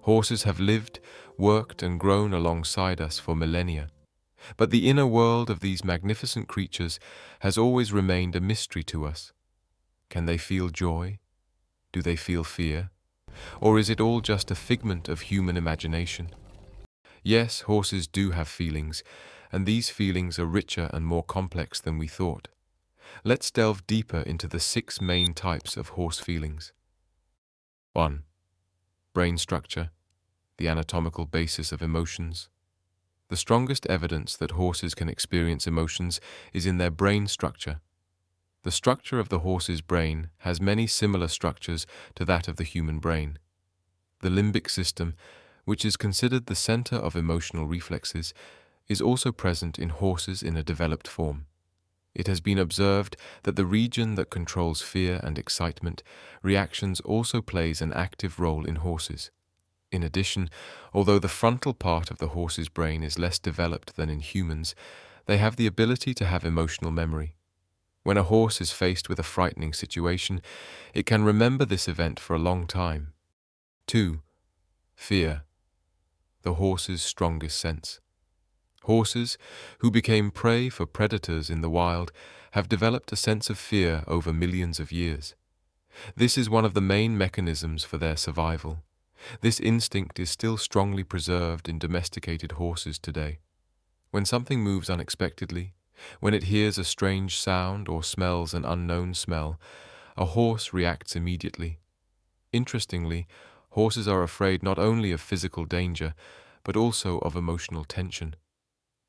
Horses have lived, worked, and grown alongside us for millennia. But the inner world of these magnificent creatures has always remained a mystery to us. Can they feel joy? Do they feel fear? Or is it all just a figment of human imagination? Yes, horses do have feelings, and these feelings are richer and more complex than we thought. Let's delve deeper into the 6 main types of horse feelings. 1. Brain structure, the anatomical basis of emotions. The strongest evidence that horses can experience emotions is in their brain structure. The structure of the horse's brain has many similar structures to that of the human brain. The limbic system, which is considered the center of emotional reflexes, is also present in horses in a developed form. It has been observed that the region that controls fear and excitement reactions also plays an active role in horses. In addition, although the frontal part of the horse's brain is less developed than in humans, they have the ability to have emotional memory. When a horse is faced with a frightening situation, it can remember this event for a long time. 2. Fear, the horse's strongest sense. Horses, who became prey for predators in the wild, have developed a sense of fear over millions of years. This is one of the main mechanisms for their survival. This instinct is still strongly preserved in domesticated horses today. When something moves unexpectedly, when it hears a strange sound or smells an unknown smell, a horse reacts immediately. Interestingly, horses are afraid not only of physical danger, but also of emotional tension.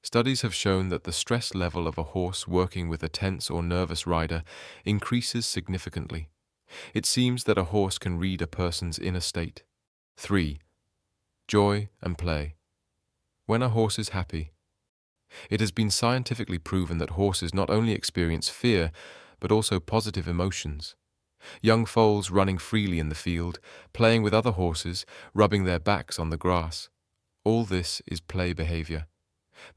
Studies have shown that the stress level of a horse working with a tense or nervous rider increases significantly. It seems that a horse can read a person's inner state. 3. Joy and play. When a horse is happy, it has been scientifically proven that horses not only experience fear, but also positive emotions. Young foals running freely in the field, playing with other horses, rubbing their backs on the grass. All this is play behavior.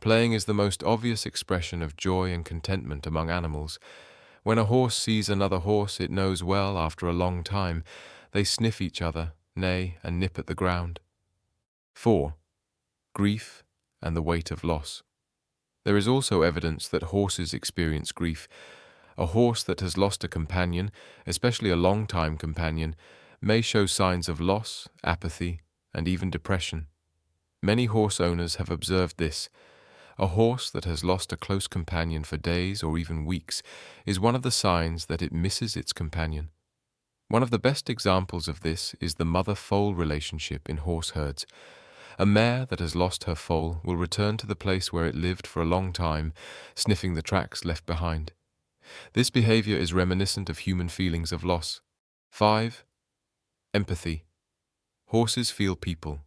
Playing is the most obvious expression of joy and contentment among animals. When a horse sees another horse it knows well after a long time, they sniff each other, neigh, and nip at the ground. 4. Grief and the weight of loss. There is also evidence that horses experience grief. A horse that has lost a companion, especially a long-time companion, may show signs of loss, apathy, and even depression. Many horse owners have observed this. A horse that has lost a close companion for days or even weeks is one of the signs that it misses its companion. One of the best examples of this is the mother-foal relationship in horse herds. A mare that has lost her foal will return to the place where it lived for a long time, sniffing the tracks left behind. This behavior is reminiscent of human feelings of loss. 5. Empathy. Horses feel people.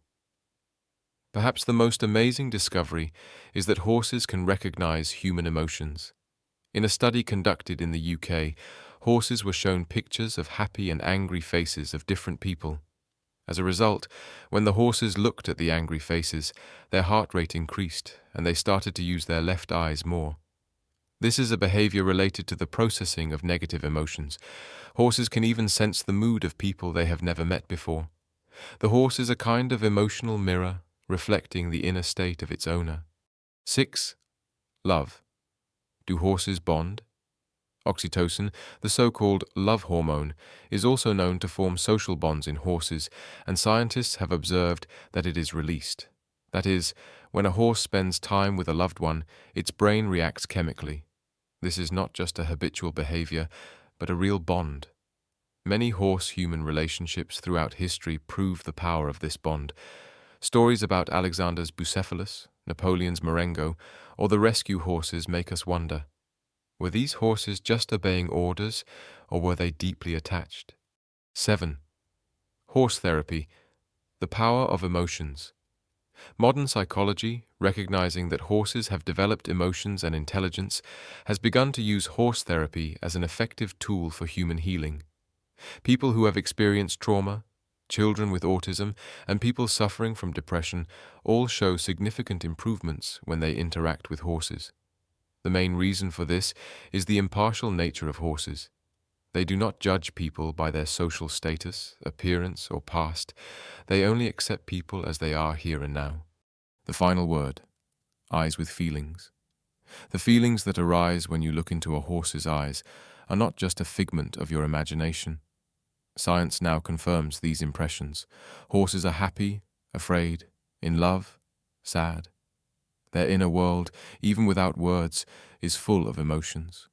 Perhaps the most amazing discovery is that horses can recognize human emotions. In a study conducted in the UK, horses were shown pictures of happy and angry faces of different people. As a result, when the horses looked at the angry faces, their heart rate increased and they started to use their left eyes more. This is a behavior related to the processing of negative emotions. Horses can even sense the mood of people they have never met before. The horse is a kind of emotional mirror, reflecting the inner state of its owner. 6. Love. Do horses bond? Oxytocin, the so-called love hormone, is also known to form social bonds in horses, and scientists have observed that it is released. That is, when a horse spends time with a loved one, its brain reacts chemically. This is not just a habitual behavior, but a real bond. Many horse-human relationships throughout history prove the power of this bond. Stories about Alexander's Bucephalus, Napoleon's Marengo, or the rescue horses make us wonder. Were these horses just obeying orders, or were they deeply attached? 7. Horse therapy, the power of emotions. Modern psychology, recognizing that horses have developed emotions and intelligence, has begun to use horse therapy as an effective tool for human healing. People who have experienced trauma, children with autism, and people suffering from depression all show significant improvements when they interact with horses. The main reason for this is the impartial nature of horses. They do not judge people by their social status, appearance, or past. They only accept people as they are here and now. The final word, eyes with feelings. The feelings that arise when you look into a horse's eyes are not just a figment of your imagination. Science now confirms these impressions. Horses are happy, afraid, in love, sad. Their inner world, even without words, is full of emotions.